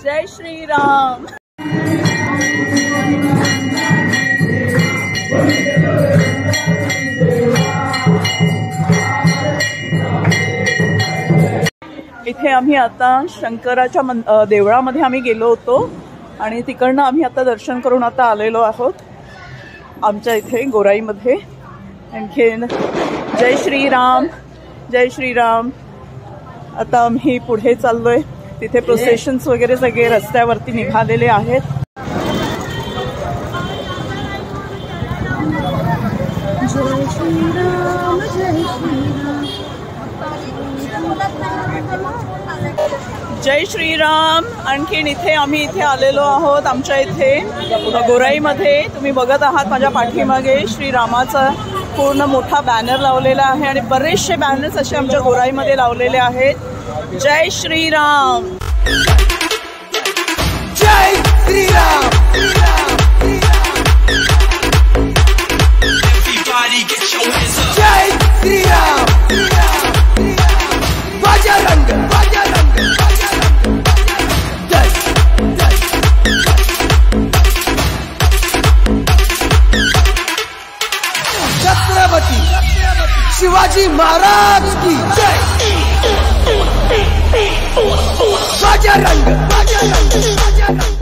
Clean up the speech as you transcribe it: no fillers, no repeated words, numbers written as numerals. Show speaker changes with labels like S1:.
S1: जय श्रीराम। इथे आम्ही आता शंकराच्या देवळामध्ये आम्ही गेलो होतो आणि तिकडनं आम्ही आता दर्शन करून आता आलेलो आहोत आमच्या इथे गोराईमध्ये। आणखीन जय श्रीराम, जय श्रीराम। आता आम्ही पुढे चाललोय, तिथे प्रोसेशन्स वगैरे सगळे रस्त्यावरती निघालेले आहेत।
S2: जय श्रीराम, जय श्रीराम,
S1: जय श्रीराम। आणखीन इथे आम्ही इथे आलेलो आहोत आमच्या इथे गोराईमध्ये। तुम्ही बघत आहात माझ्या पाठीमागे श्रीरामाचा पूर्ण मोठा बॅनर लावलेला आहे आणि बरेचसे बॅनर्स असे आमच्या गोराईमध्ये लावलेले आहेत। जय श्रीराम,
S3: जय श्रीराम। जय श्रीराम, बजरंग बजरंग बजरंग। जय जय छत्रपती शिवाजी महाराज की जय। बजरंग बजरंग बजरंग।